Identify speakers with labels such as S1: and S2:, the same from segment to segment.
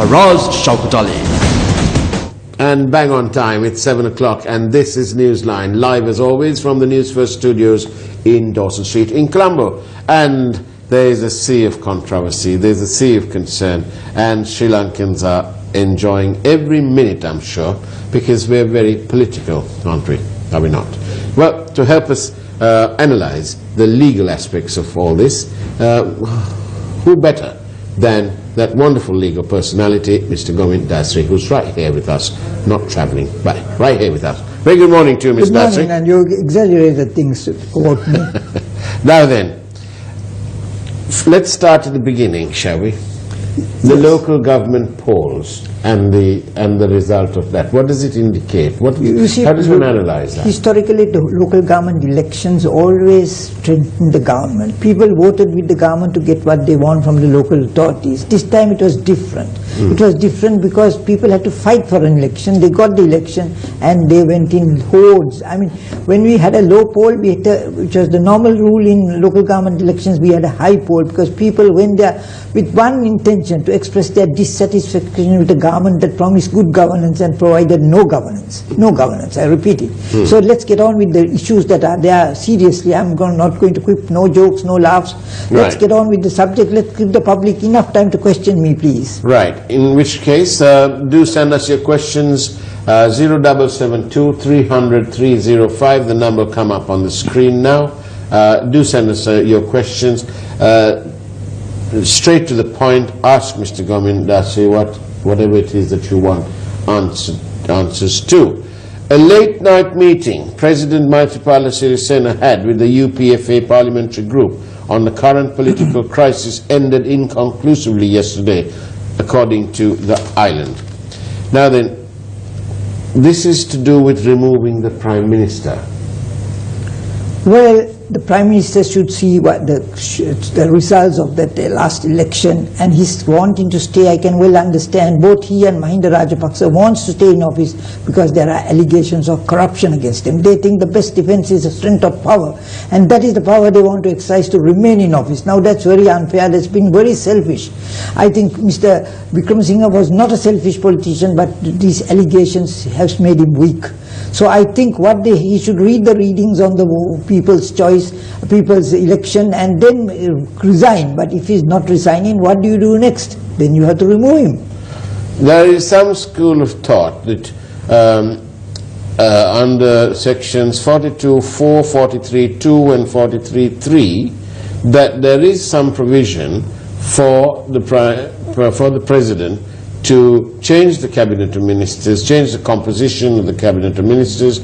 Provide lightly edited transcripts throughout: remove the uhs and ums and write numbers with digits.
S1: Faraz Shaukat Ali.
S2: And bang on time, it's 7 o'clock, and this is Newsline, live as always from the News First studios in Dawson Street in Colombo. And there is a sea of controversy, there's a sea of concern, and Sri Lankans are enjoying every minute, I'm sure, because we're very political, aren't we? Are we not? Well, to help us analyze the legal aspects of all this, who better than that wonderful legal personality, Mr. Govind Dasri, who's right here with us, not travelling, but right here with us. Very good morning to you, Mr. Dasri.
S3: Good morning, and you exaggerated things about me.
S2: Now then, let's start at the beginning, shall we? The local government polls and the result of that. What does it indicate?
S3: You see,
S2: how does one analyze that?
S3: Historically, the local government elections always strengthened the government. People voted with the government to get what they want from the local authorities. This time it was different. It was different because people had to fight for an election. They got the election and they went in hordes. I mean, when we had a low poll, which was the normal rule in local government elections, we had a high poll because people went there with one intention, to express their dissatisfaction with the government that promised good governance and provided no governance. No governance, I repeat it. So let's get on with the issues that are there. Seriously, I'm not going to quip, no jokes, no laughs. Let's get on with the subject. Let's give the public enough time to question me, please.
S2: Right. In which case, do send us your questions. 0772 300 305. The number come up on the screen now. Do send us your questions. Straight to the point, ask Mr. Govind Dasri whatever it is that you want answers to. A late night meeting President Maithripala Sirisena had with the UPFA parliamentary group on the current political crisis ended inconclusively yesterday, according to the island. Now then, this is to do with removing the Prime Minister.
S3: Well, the Prime Minister should see what the results of that last election, and he's wanting to stay. I can well understand. Both he and Mahinda Rajapaksa wants to stay in office because there are allegations of corruption against him. They think the best defense is the strength of power, and that is the power they want to exercise to remain in office. Now that's very unfair. That's been very selfish. I think Mr. Wickremesinghe was not a selfish politician, but these allegations have made him weak. So I think he should read the readings on the people's choice, people's election, and then resign. But if he's not resigning, what do you do next? Then you have to remove him.
S2: There is some school of thought that under sections 42.4, 43.2 and 43.3 that there is some provision for the President to change the Cabinet of Ministers, change the composition of the Cabinet of Ministers,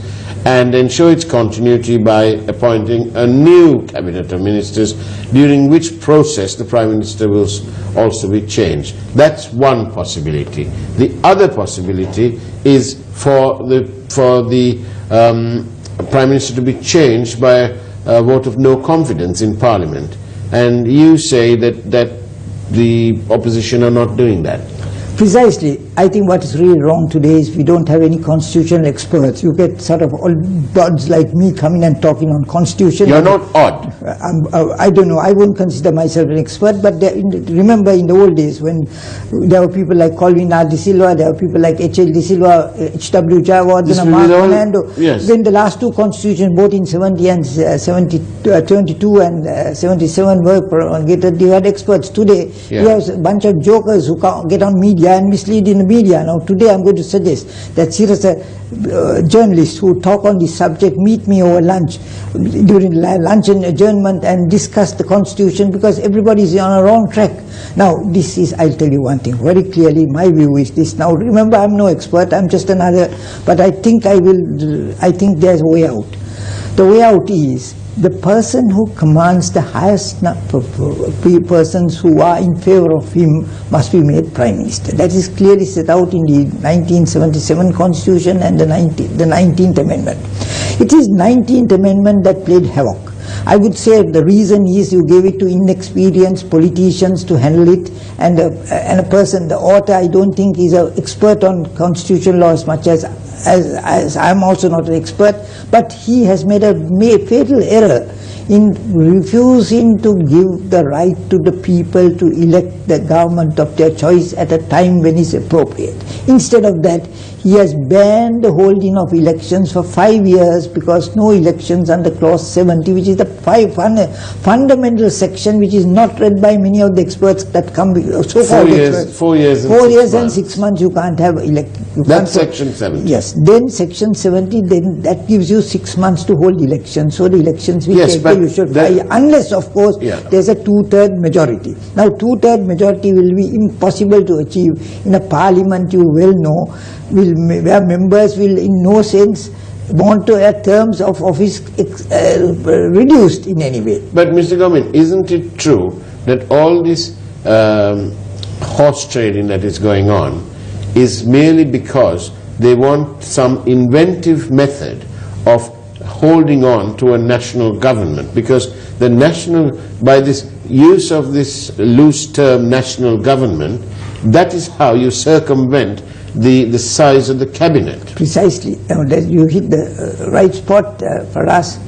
S2: and ensure its continuity by appointing a new Cabinet of Ministers, during which process the Prime Minister will also be changed. That's one possibility. The other possibility is for the Prime Minister to be changed by a vote of no confidence in Parliament. And you say that the opposition are not doing that.
S3: Precisely. I think what is really wrong today is we don't have any constitutional experts. You get sort of old buds like me coming and talking on constitution.
S2: You're not odd.
S3: I don't know. I wouldn't consider myself an expert, but remember in the old days when there were people like Colvin R. De Silva, there were people like H.L. De Silva, H.W. Jayawardena, Mark Fernando.
S2: Yes.
S3: When the last two constitutions, both in 70 and 22 and 77 were promulgated, they had experts. Today, we have a bunch of jokers who get on media and mislead in the media. Now today I'm going to suggest that serious journalists who talk on this subject meet me over lunch, during lunch and adjournment, and discuss the constitution, because everybody is on a wrong track. Now this is, I'll tell you one thing very clearly, my view is this. Now remember, I'm no expert, I'm just another, but I think there's a way out. The way out is the person who commands the highest persons who are in favor of him must be made Prime Minister. That is clearly set out in the 1977 Constitution and the 19th Amendment. It is 19th Amendment that played havoc. I would say the reason is you gave it to inexperienced politicians to handle it, and a person, the author, I don't think is an expert on constitutional law as much as I'm also not an expert, but he has made a fatal error in refusing to give the right to the people to elect the government of their choice at a time when it's appropriate. Instead of that, he has banned the holding of elections for 5 years because no elections under clause 70, which is the fundamental section which is not read by many of the experts that come, so-called experts.
S2: 4 years and
S3: 4
S2: 6
S3: years and
S2: months.
S3: 6 months you can't have election.
S2: That's section 70.
S3: Yes, then section 70, then that gives you 6 months to hold elections. So the elections will
S2: Yes,
S3: take
S2: but
S3: place, you should
S2: that-
S3: file, unless of course there's a 2/3 majority. Now 2/3 majority will be impossible to achieve in a parliament, you well know, where members will in no sense want to have terms of office reduced in any way.
S2: But Mr. Gomin, isn't it true that all this horse trading that is going on is merely because they want some inventive method of holding on to a national government? Because the national, by this use of this loose term national government, that is how you circumvent the size of the cabinet.
S3: Precisely. Now, you hit the right spot for us,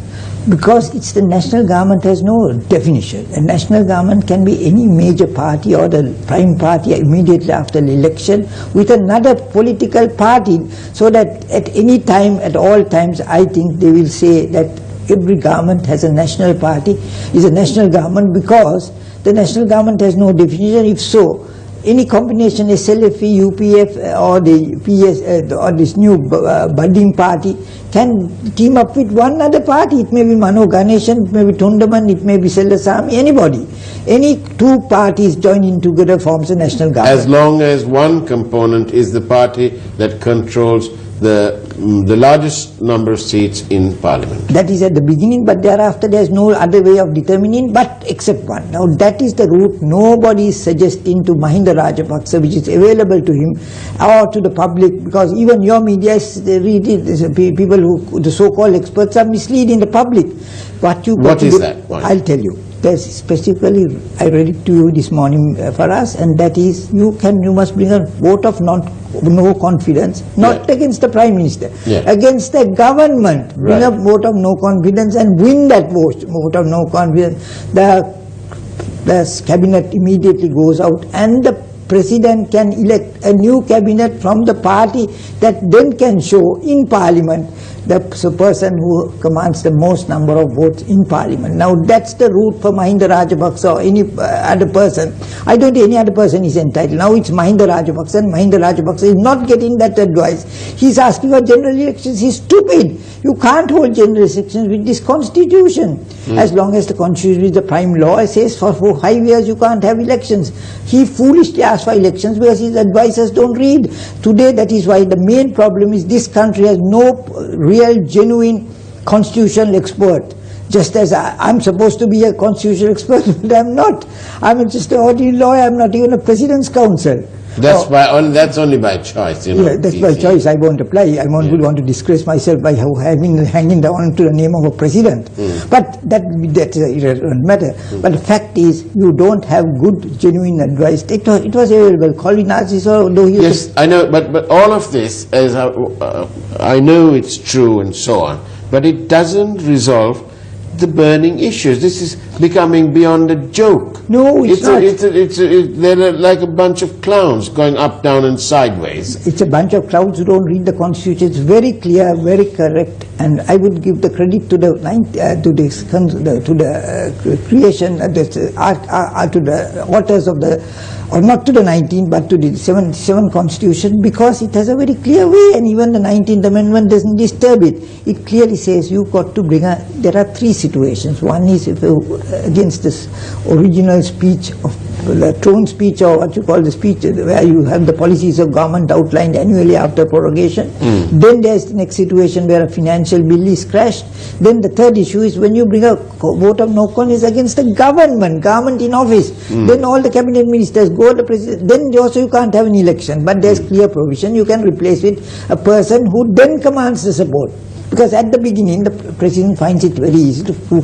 S3: because it's the national government has no definition. A national government can be any major party or the prime party immediately after the election with another political party, so that at any time, at all times, I think they will say that every government has a national party, is a national government, because the national government has no definition. If so, any combination, SLFE, UPF or the PS or this new budding party can team up with one other party. It may be Mano Ganeshan, it may be Tundaman, it may be Sellasamy, anybody. Any two parties joining together forms a national government.
S2: As long as one component is the party that controls the largest number of seats in parliament.
S3: That is at the beginning, but thereafter there is no other way of determining but except one. Now that is the route nobody is suggesting to Mahinda Rajapaksa, which is available to him or to the public, because even your media is reading, people who, the so-called experts, are misleading the public. What
S2: is that?
S3: I'll tell you. There's specifically, I read it to you this morning for us, and that is, you must bring a vote of no confidence, not against the Prime Minister, against the government. Bring a vote of no confidence and win that vote of no confidence. The cabinet immediately goes out, and the President can elect a new cabinet from the party that then can show in Parliament the person who commands the most number of votes in Parliament. Now that's the route for Mahinda Rajapaksa or any other person. I don't think any other person is entitled. Now it's Mahinda Rajapaksa, and Mahinda Rajapaksa is not getting that advice. He's asking for general elections. He's stupid. You can't hold general elections with this constitution. As long as the constitution is the prime law, it says for 5 years you can't have elections. He foolishly asked for elections because his advisors don't read. Today, that is why the main problem is this country has no real, genuine constitutional expert. Just as I'm supposed to be a constitutional expert, but I'm not. I'm just an ordinary lawyer. I'm not even a president's counsel.
S2: That's only by choice, you know.
S3: Yeah, that's by choice. I won't apply. I won't want to disgrace myself by hanging down to the name of a president. But that's an irrelevant matter. But the fact is, you don't have good, genuine advice. It was available. Colin Nazis, although he
S2: yes, I know, but all of this, as I know it's true and so on, but it doesn't resolve the burning issues. This is becoming beyond a joke.
S3: No, it's not.
S2: They're like a bunch of clowns going up, down and sideways.
S3: It's a bunch of clowns who don't read the constitution. It's very clear, very correct, and I would give the credit to the creation, to the authors of the, or not to the 19th, but to the 77 Constitution, because it has a very clear way, and even the 19th Amendment doesn't disturb it. It clearly says you've got to bring there are three situations. One is if against this original speech of the throne speech, or what you call the speech where you have the policies of government outlined annually after prorogation. Then there's the next situation where a financial bill is crashed. Then the third issue is when you bring a vote of no confidence against the government in office. Then all the cabinet ministers go, the president, then also you can't have an election. But there's clear provision. You can replace with a person who then commands the support. Because at the beginning, the president finds it very easy to who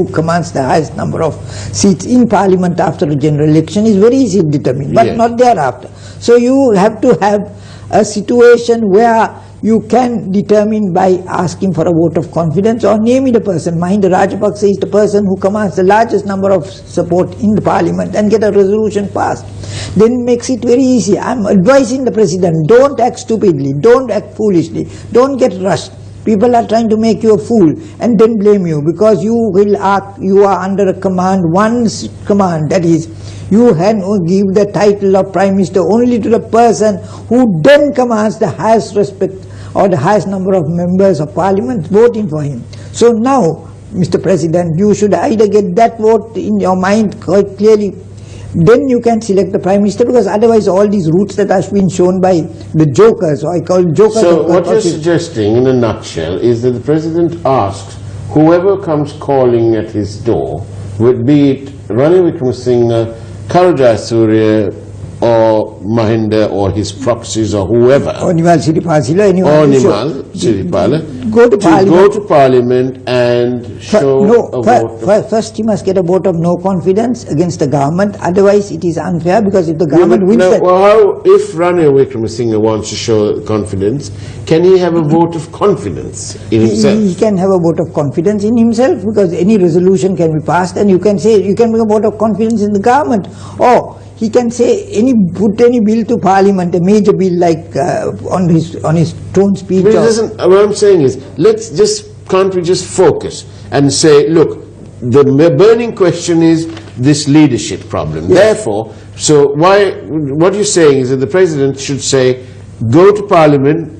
S3: commands the highest number of seats in parliament after a general election is very easy to determine, but not thereafter. So you have to have a situation where you can determine by asking for a vote of confidence or naming the person. Mahinda Rajapaksa is the person who commands the largest number of support in the parliament and get a resolution passed. Then makes it very easy. I'm advising the president, don't act stupidly, don't act foolishly, don't get rushed. People are trying to make you a fool and then blame you because you are under a command, one command, that is, you give the title of Prime Minister only to the person who then commands the highest respect or the highest number of members of parliament voting for him. So now, Mr. President, you should either get that vote in your mind quite clearly, then you can select the Prime Minister, because otherwise all these routes that have been shown by the jokers, or I call jokers.
S2: So what you're suggesting in a nutshell is that the President asks whoever comes calling at his door, be it Ranil Wickremesinghe, Karujaya or Mahinda or his proxies or whoever,
S3: or Nimal Siripala, go to Parliament
S2: and show
S3: first he must get a vote of no confidence against the government, otherwise it is unfair, because if the government wins
S2: if Ranil Wickremesinghe wants to show confidence, can he have a vote of confidence in himself?
S3: He can have a vote of confidence in himself, because any resolution can be passed and you can say, you can make a vote of confidence in the government, or he can say put any bill to Parliament, a major bill like on his throne speech.
S2: But what I'm saying is, can't we just focus and say, look, the burning question is this leadership problem. Yes. Therefore, so what you're saying is that the President should say, go to Parliament,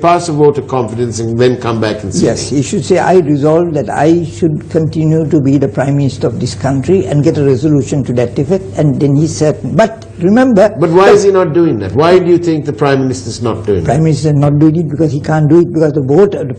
S2: pass a vote of confidence and then come back and say.
S3: Yes, he should say, I resolve that I should continue to be the Prime Minister of this country, and get a resolution to that effect, and then he's certain. But remember...
S2: But why is he not doing that? Why do you think the Prime Minister is not doing that?
S3: Prime Minister is not doing it because he can't do it, because the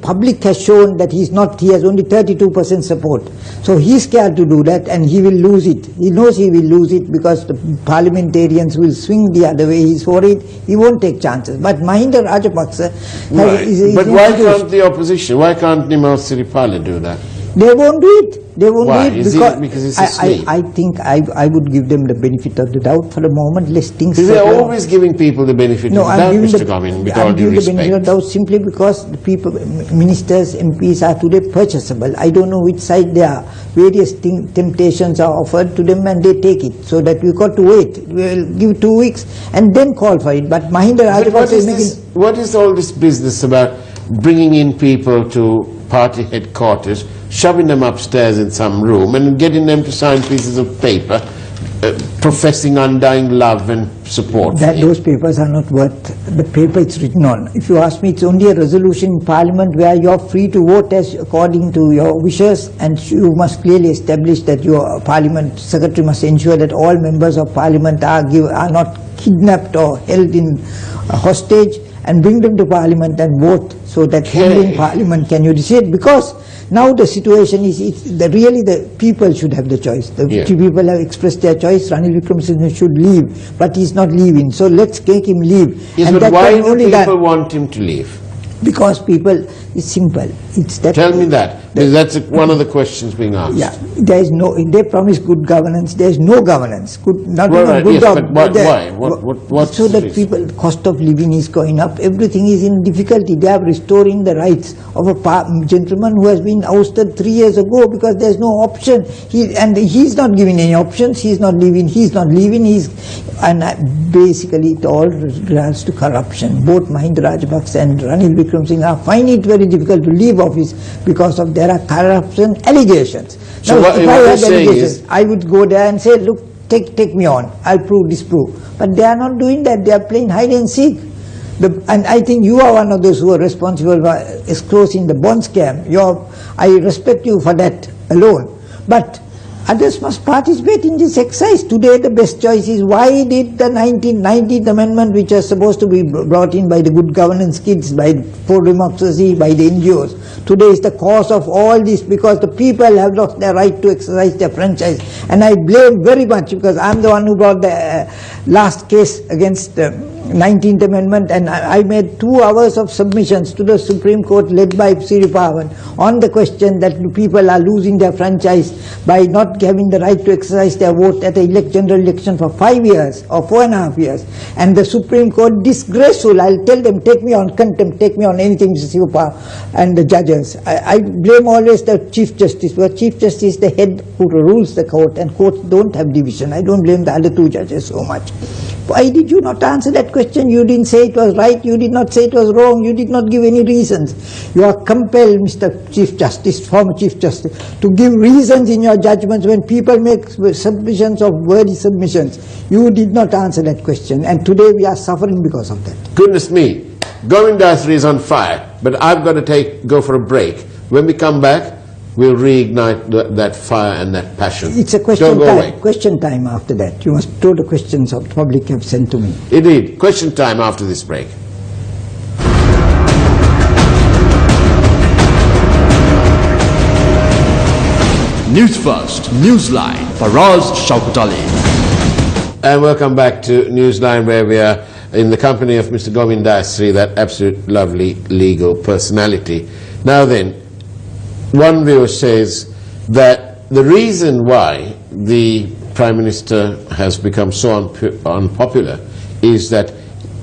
S3: public has shown that he has only 32% support. So he's scared to do that, and he will lose it. He knows he will lose it because the parliamentarians will swing the other way. He's worried he won't take chances. But Mahinda Rajapaksa...
S2: But why can't the opposition, why can't Nimal Siripala do that?
S3: They won't do it. They won't
S2: Why?
S3: do it
S2: Because he's asleep?
S3: I think I would give them the benefit of the doubt for the moment. Less things.
S2: They're always giving people the benefit of the doubt, Mr. Govin, with all due respect.
S3: The benefit of the doubt simply because the people, ministers, MPs are today purchasable. I don't know which side they are. Various temptations are offered to them and they take it. So that we've got to wait. We'll give 2 weeks and then call for it. But Mahinda Rajapaksa is making...
S2: What is all this business about bringing in people to party headquarters, shoving them upstairs in some room and getting them to sign pieces of paper professing undying love and support?
S3: Those papers are not worth the paper it's written on. If you ask me, it's only a resolution in Parliament where you're free to vote as according to your wishes, and you must clearly establish that your Parliament Secretary must ensure that all members of Parliament are not kidnapped or held in hostage, and bring them to Parliament and vote, so that only in Parliament can you decide. Because now the situation is, really the people should have the choice. The people have expressed their choice. Ranil Wickremesinghe should leave, but he's not leaving. So let's make him leave.
S2: Yes, and but why do people want him to leave?
S3: Because people, it's simple. It's that.
S2: Tell me that. Because that's one of the questions being asked.
S3: Yeah, there is no. They promise good governance. There is no governance. Good, not even good.
S2: Yes, but why? What's
S3: so that people, cost of living is going up. Everything is in difficulty. They are restoring the rights of a gentleman who has been ousted 3 years ago because there is no option. He's not giving any options. He's not leaving. And basically it all relates to corruption. Both Mahinda Rajapaksa and Ranil Wickremesinghe find it very difficult to leave office because of there are corruption allegations.
S2: So
S3: now,
S2: if I had allegations,
S3: I would go there and say, look, take me on. I'll disprove. But they are not doing that. They are playing hide and seek. And I think you are one of those who are responsible for exposing the bond scam. I respect you for that alone. But others must participate in this exercise. Today the best choice is, why did the 19th Amendment, which was supposed to be brought in by the good governance kids, for democracy, by the NGOs, today is the cause of all this, because the people have lost their right to exercise their franchise. And I blame very much, because I'm the one who brought the last case against 19th Amendment, and I made 2 hours of submissions to the Supreme Court led by Siripavan on the question that people are losing their franchise by not having the right to exercise their vote at a general election for 5 years or 4.5 years. And the Supreme Court, disgraceful, I'll tell them, take me on contempt, take me on anything, Mr. Siripavan and the judges. I blame always the Chief Justice, because Chief Justice is the head who rules the court, and courts don't have division. I don't blame the other 2 judges so much. Why did you not answer that question? You didn't say it was right, you did not say it was wrong, you did not give any reasons. You are compelled, Mr. Chief Justice, former Chief Justice, to give reasons in your judgments when people make submissions of wordy submissions. You did not answer that question, and today we are suffering because of that.
S2: Goodness me, Govind Dasri is on fire, but I've got to go for a break. When we come back, we'll reignite that fire and that passion.
S3: It's a question time. Question time after that. You must throw the questions of the public have sent to me.
S2: Indeed. Question time after this break.
S1: News First, Newsline, Faraz Shaukat Ali.
S2: And welcome back to Newsline, where we are in the company of Mr. Govind Dasri, that absolute lovely legal personality. Now then, one viewer says that the reason why the Prime Minister has become so unpopular is that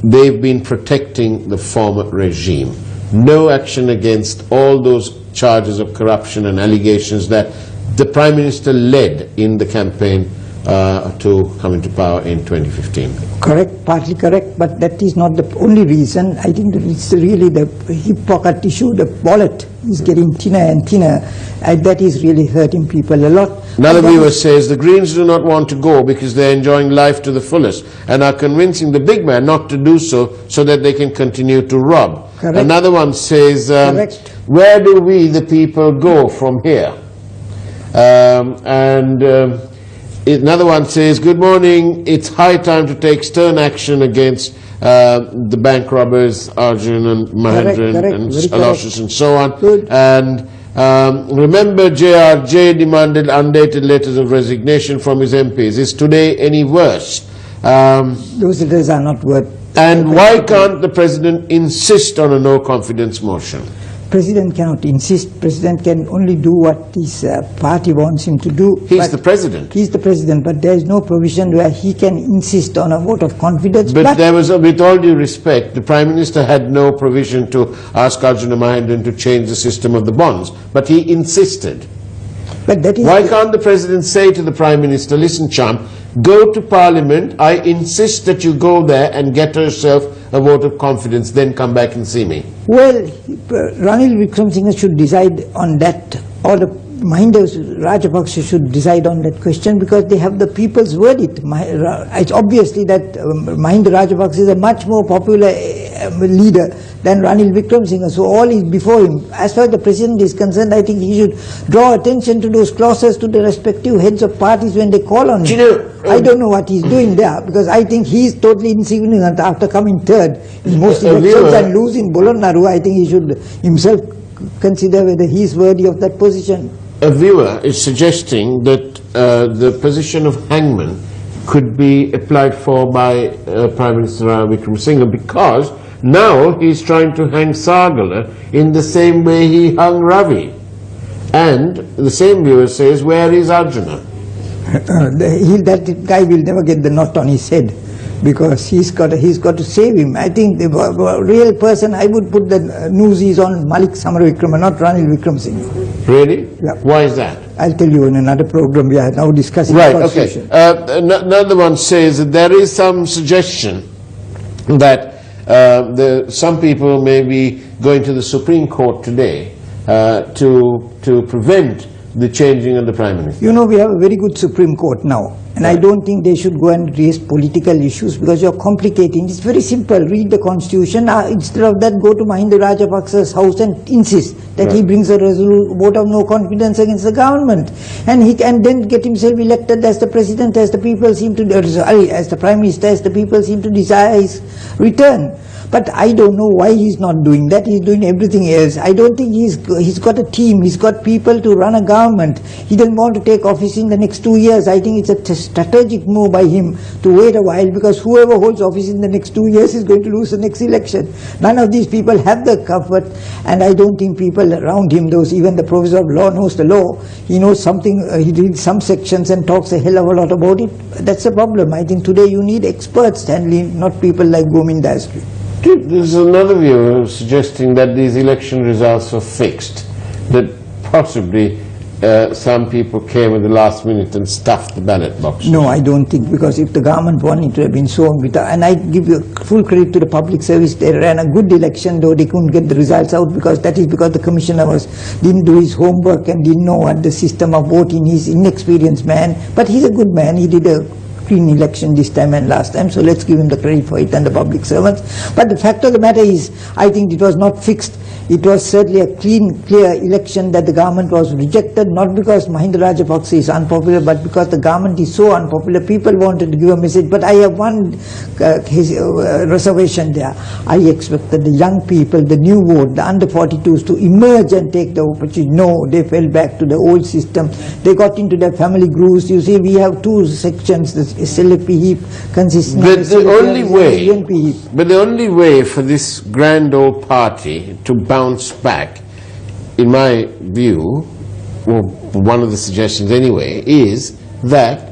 S2: they've been protecting the former regime. No action against all those charges of corruption and allegations that the Prime Minister led in the campaign to come into power in 2015.
S3: Correct, partly correct, but that is not the only reason. I think that it's really the hip pocket tissue, the wallet is getting thinner and thinner, and that is really hurting people a lot.
S2: Another viewer says the Greens do not want to go because they're enjoying life to the fullest and are convincing the big man not to do so that they can continue to rob.
S3: Correct.
S2: Another one says, where do we, the people, go from here? Another one says, good morning, it's high time to take stern action against the bank robbers, Arjun and Mahendran and Aloysius and so on.
S3: Good.
S2: And remember, JRJ demanded undated letters of resignation from his MPs. Is today any worse?
S3: Those letters are not worth.
S2: And why can't the President insist on a no-confidence motion?
S3: President cannot insist. President can only do what his party wants him to do.
S2: He's the President.
S3: He's the President, but there is no provision where he can insist on a vote of confidence.
S2: But there was, with all due respect, the Prime Minister had no provision to ask Arjuna Mahendran to change the system of the bonds, but he insisted.
S3: But that is
S2: why can't the President say to the Prime Minister, listen, chum, go to Parliament, I insist that you go there and get yourself a vote of confidence, then come back and see me? Well,
S3: Ranil Wickremesinghe should decide on that, or the Mahinda Rajapaksa should decide on that question, because they have the people's verdict. It's obviously that Mahinda Rajapaksa is a much more popular leader than Ranil Wickremesinghe, so all is before him. As far as the President is concerned, I think he should draw attention to those clauses to the respective heads of parties when they call on him. I don't know what he's doing there, because I think he's totally insignificant after coming third in most elections and losing Bolonnaru. I think he should himself consider whether he's worthy of that position.
S2: A viewer is suggesting that the position of hangman could be applied for by Prime Minister Wickremesinghe, because now he's trying to hang Sargala in the same way he hung Ravi. And the same viewer says, where is Arjuna?
S3: That guy will never get the knot on his head, because he's got to save him. I think the real person, I would put the newsies on Malik Samaravikrama, not Ranil Wickremesinghe.
S2: Really?
S3: Yeah.
S2: Why is that?
S3: I'll tell you in another program. We are now discussing
S2: the
S3: Constitution.
S2: Okay. Another one says that there is some suggestion that some people may be going to the Supreme Court today to prevent the changing of the Prime Minister.
S3: You know, we have a very good Supreme Court now, and I don't think they should go and raise political issues, because you're complicating. It's very simple. Read the Constitution. Instead of that, go to Mahinda Rajapaksa's house and insist that he brings a vote of no confidence against the government, and he can then get himself elected as the President, as the people seem to, as the Prime Minister, as the people seem to desire his return. But I don't know why he's not doing that. He's doing everything else. I don't think he's got a team. He's got people to run a government. He doesn't want to take office in the next 2 years. I think it's a strategic move by him to wait a while, because whoever holds office in the next 2 years is going to lose the next election. None of these people have the comfort, and I don't think people around him, even the professor of law knows the law. He knows something, he reads some sections and talks a hell of a lot about it. That's the problem. I think today you need experts handling, not people like Gomin Dayasri.
S2: There's another view suggesting that these election results were fixed, that possibly some people came at the last minute and stuffed the ballot box.
S3: No, I don't think, because if the government won, it would have been so. And I give you full credit to the public service. They ran a good election, though they couldn't get the results out, because that is because the commissioner didn't do his homework and didn't know what the system of voting. He's an inexperienced man, but he's a good man. He did a clean election this time and last time, so let's give him the credit for it, and the public servants. But the fact of the matter is, I think it was not fixed. It was certainly a clean, clear election that the government was rejected, not because Mahinda Rajapaksa is unpopular, but because the government is so unpopular. People wanted to give a message, but I have one reservation there. I expected the young people, the new vote, the under 42s to emerge and take the opportunity. No, they fell back to the old system. They got into their family grooves. You see, we have two sections, the SLP heap consisting of
S2: the only way for this grand old party to bounce back, in my view, or one of the suggestions anyway, is that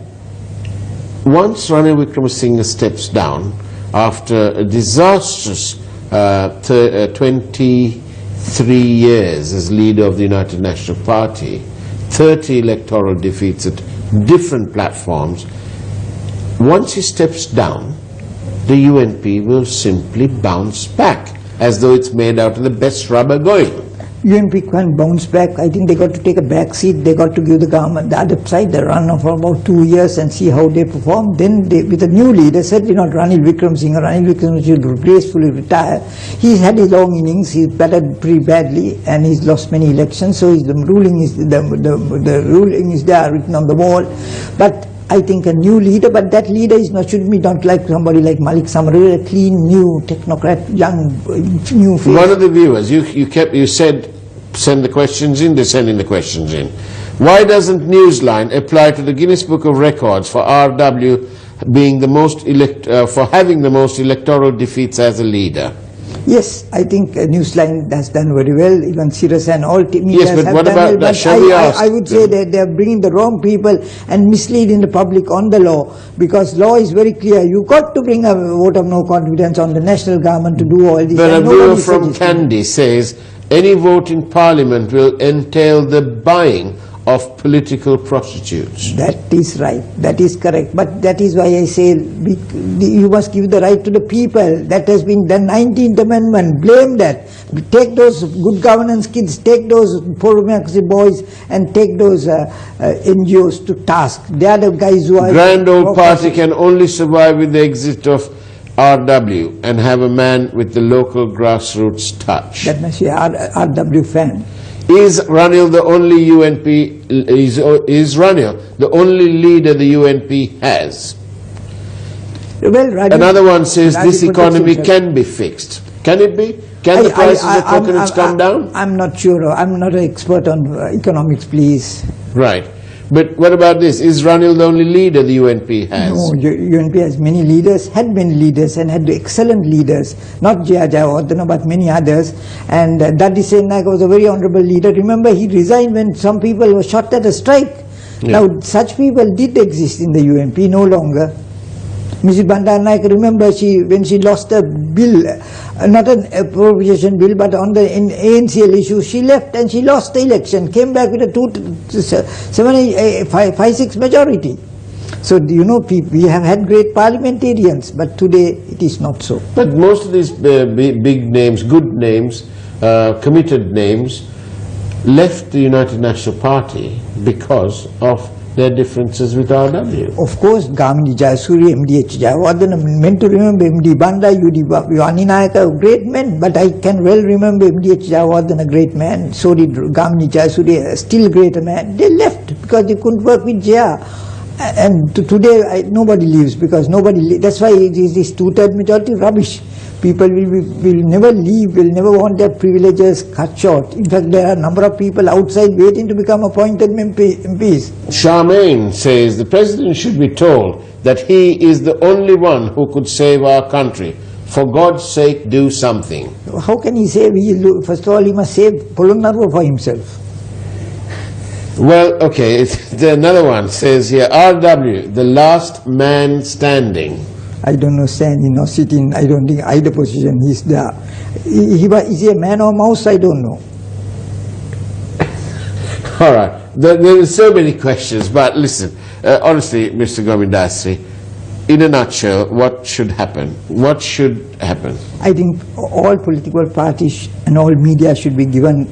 S2: once Ranil Wickremesinghe steps down after a disastrous 23 years as leader of the United National Party, 30 electoral defeats at different platforms, once he steps down, the UNP will simply bounce back, as though it's made out of the best rubber going.
S3: UNP can't bounce back. I think they got to take a back seat. They got to give the government the other side the run for about 2 years and see how they perform. Then they, with a new leader, certainly not Ranil Wickremesinghe. Ranil Wickremesinghe should gracefully retire. He's had his long innings. He's battered pretty badly and he's lost many elections. So the ruling is the ruling is there written on the wall. But I think a new leader, but that leader is not, should be not like somebody like Malik Samaria, a clean, new technocrat, young, new face.
S2: One of the viewers, you said send the questions in, they're sending the questions in. Why doesn't Newsline apply to the Guinness Book of Records for RW being the most for having the most electoral defeats as a leader?
S3: Yes, I think Newsline has done very well. Even Sirius and all media
S2: yes, but
S3: have
S2: what
S3: done
S2: about
S3: well.
S2: that?
S3: But
S2: Shall we ask
S3: I would say that they are bringing the wrong people and misleading the public on the law, because law is very clear. You got to bring a vote of no confidence on the national government to do all this.
S2: But a viewer from Kandy says any vote in Parliament will entail the buying of political prostitutes.
S3: That is right. That is correct. But that is why I say you must give the right to the people. That has been the 19th Amendment. Blame that. Take those good governance kids, take those pro-democracy boys, and take those NGOs to task. They are the guys who are...
S2: Grand old party can only survive with the exit of RW and have a man with the local grassroots touch.
S3: That must be RW fan.
S2: Is Ranil the only UNP, is Ranil the only leader the UNP has?
S3: Well, Ranil,
S2: another one says this economy can be fixed. Can it be? Can the prices of coconuts come down?
S3: I'm not sure. I'm not an expert on economics, please.
S2: Right. But what about this? Is Ranil the only leader the UNP has?
S3: No, UNP has many leaders, had many leaders, and had excellent leaders. Not Jaya Jayawardena, but many others. And Dadi Sennaik was a very honorable leader. Remember, he resigned when some people were shot at a strike. Yeah. Now, such people did exist in the UNP, no longer. Mrs. Bandaranaike, remember, when she lost a bill, not an appropriation bill, but on the ANCL issue, she left and she lost the election, came back with a 5-6 majority. So, you know, we have had great parliamentarians, but today it is not so.
S2: But most of these big names, good names, committed names, left the United National Party because of their differences with RW.
S3: Of course, Gamini Jayasuri, MDH Jayawardena, meant to remember MD Banda, UD Vaninayaka, great men, but I can well remember MDH Jayawardena, a great man. So did Gamini Jayasuri, still greater man. They left because they couldn't work with Jaya. And today, nobody leaves because nobody, that's why it is this 2/3 majority rubbish. People will never leave, will never want their privileges cut short. In fact, there are a number of people outside waiting to become appointed MPs.
S2: Charmaine says the president should be told that he is the only one who could save our country. For God's sake, do something.
S3: How can he save? First of all, he must save Polonnaruwa for himself.
S2: Well, okay, another one says here, RW, the last man standing.
S3: I don't know, standing or sitting, I don't think either position he's there. Is he a man or mouse? I don't know.
S2: All right, there are so many questions, but listen, honestly, Mr. Govindasri, in a nutshell, what should happen? What should happen?
S3: I think all political parties and all media should be given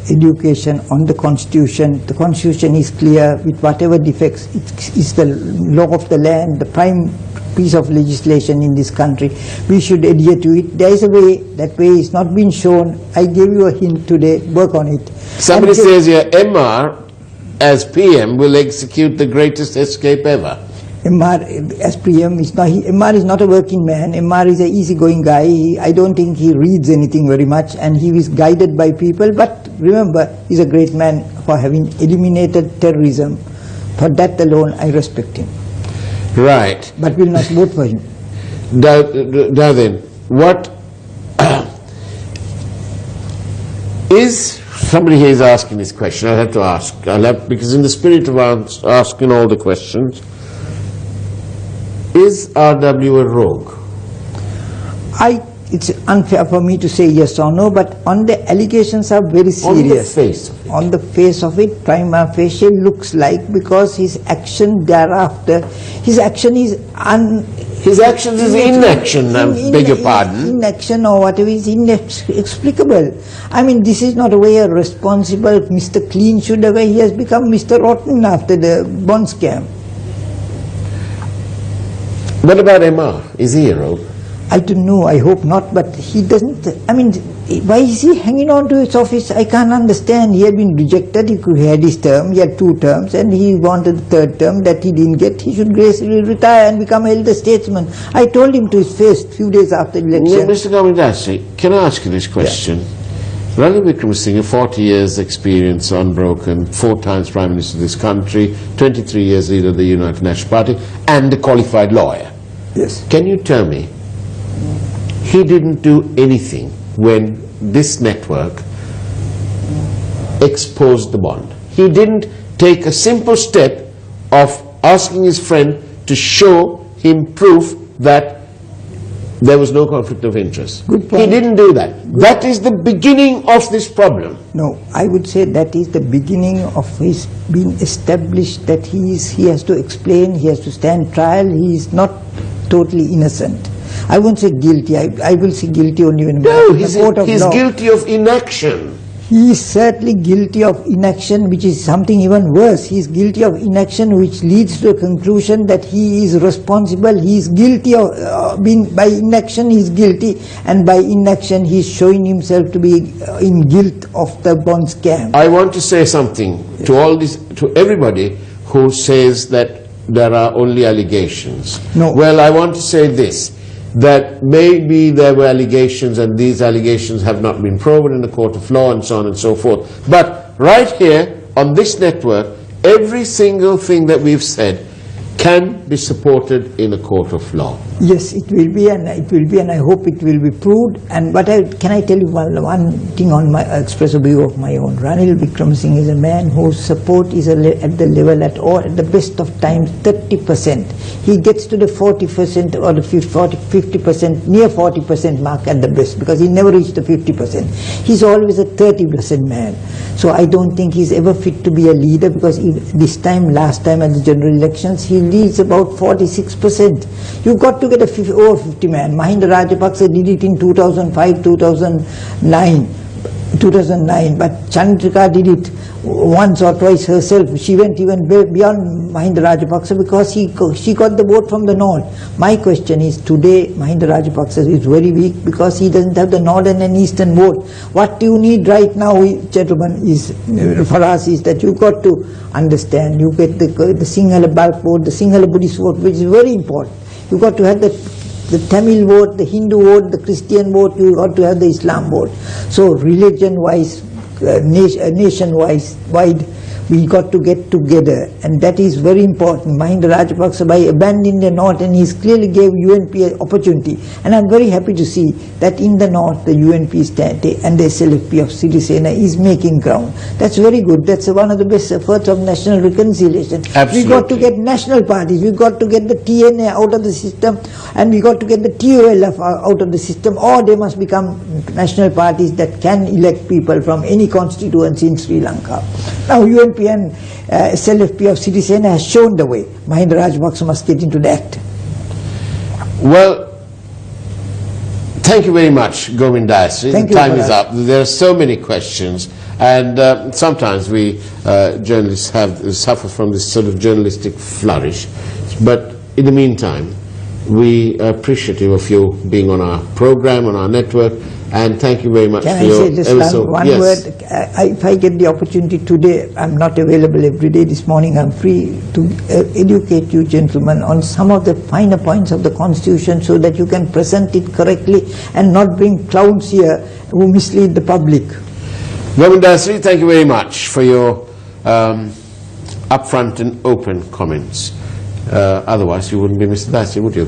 S3: education on the Constitution. The Constitution is clear with whatever defects. It is the law of the land, the prime piece of legislation in this country. We should adhere to it. There is a way, that way is not been shown. I gave you a hint today, work on it.
S2: Somebody says here, MR as PM will execute the greatest escape ever.
S3: MR as PM is not, MR is not a working man. MR is an easygoing guy. I don't think he reads anything very much, and he is guided by people. But remember, he's a great man for having eliminated terrorism. For that alone, I respect him.
S2: Right.
S3: But will not vote for him.
S2: Now then, what is, somebody here is asking this question, I'll have to ask, because in the spirit of asking all the questions, is RW a rogue?
S3: It's unfair for me to say yes or no, but on the allegations are very serious.
S2: On the face of it?
S3: On the face of it, prima facie looks like, because his action thereafter, his action is
S2: inaction, I beg your pardon.
S3: Inaction or whatever is inexplicable. I mean, this is not a way a responsible Mr. Clean should have. He has become Mr. Rotten after the bond scam.
S2: What about MR? Is he a rogue?
S3: I don't know, I hope not, but he doesn't, I mean, why is he hanging on to his office? I can't understand. He had been rejected, he had his term, he had 2 terms, and he wanted the 3rd term that he didn't get. He should gracefully retire and become elder statesman. I told him to his face a few days after the election.
S2: Mr. Govindasri, can I ask you this question? Yeah. Ranil Wickremesinghe, 40 years experience unbroken, 4 times Prime Minister of this country, 23 years leader of the United National Party, and a qualified lawyer.
S3: Yes.
S2: Can you tell me, he didn't do anything when this network exposed the bond? He didn't take a simple step of asking his friend to show him proof that there was no conflict of interest.
S3: Good point.
S2: He didn't do that. That is the beginning of this problem.
S3: No, I would say that is the beginning of his being established, that he has to explain, he has to stand trial, he is not totally innocent. I won't say guilty, I will say guilty only when
S2: he's guilty of inaction.
S3: He is certainly guilty of inaction, which is something even worse. He is guilty of inaction which leads to a conclusion that he is responsible. He is guilty of by inaction he is guilty, and by inaction he is showing himself to be in guilt of the bond scam.
S2: I want to say something to all this, to everybody who says that there are only allegations.
S3: No.
S2: Well, I want to say this, that maybe there were allegations and these allegations have not been proven in the court of law and so on and so forth. But right here on this network, every single thing that we've said can be supported in a court of law.
S3: Yes, it will be, and I hope it will be proved. And but can I tell you one thing on my express a view of my own? Ranil Wickremesinghe is a man whose support is at the level at the best of times 30%. He gets to the 40% or the 50%, near 40% mark at the best, because he never reached the 50%. He's always a 30% man. So I don't think he's ever fit to be a leader, because last time at the general elections, he leads about 46%. You've got to get over 50 man. Mahinda Rajapaksa did it in 2005, 2009, but Chandrika did it once or twice herself. She went even beyond Mahinda Rajapaksa because she got the vote from the north. My question is, today Mahinda Rajapaksa is very weak because he doesn't have the northern and eastern vote. What you need right now, gentlemen, is for us is that you've got to understand, you get the Sinhala bulk vote, the Sinhala Buddhist vote, which is very important. You've got to have the The Tamil vote, the Hindu vote, the Christian vote, you got to have the Islam vote. So religion-wise, nation-wide, we got to get together, and that is very important. Mahinda Rajapaksa, by abandoning the North, and he clearly gave UNP an opportunity. And I'm very happy to see that in the North, the UNP and the SLFP of Sirisena is making ground. That's very good. That's one of the best efforts of national reconciliation.
S2: Absolutely.
S3: We got to get national parties. We got to get the TNA out of the system, and we got to get the TOLF out of the system, or they must become national parties that can elect people from any constituency in Sri Lanka. Now UNP and SLFP of Sirisena has shown the way. Mahinda Rajapaksa must get into the act.
S2: Well, thank you very much, Govind Dayasri.
S3: Thank you,
S2: Time is up. There are so many questions, and sometimes we journalists suffer from this sort of journalistic flourish. But in the meantime, we are appreciative of you being on our program, on our network, and thank you very much.
S3: Can
S2: for
S3: I
S2: your
S3: say just one word? If I get the opportunity today, I'm not available every day. This morning I'm free to educate you gentlemen on some of the finer points of the Constitution, so that you can present it correctly and not bring clowns here who mislead the public.
S2: Govind Dayasri, thank you very much for your upfront and open comments. Otherwise you wouldn't be Mr. Dayasri, would you?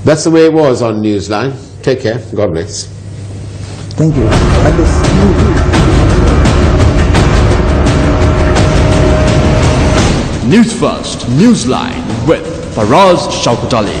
S2: That's the way it was on Newsline. Take care. God bless.
S3: Thank you.
S1: News First, Newsline with Faraz Shaukat Ali.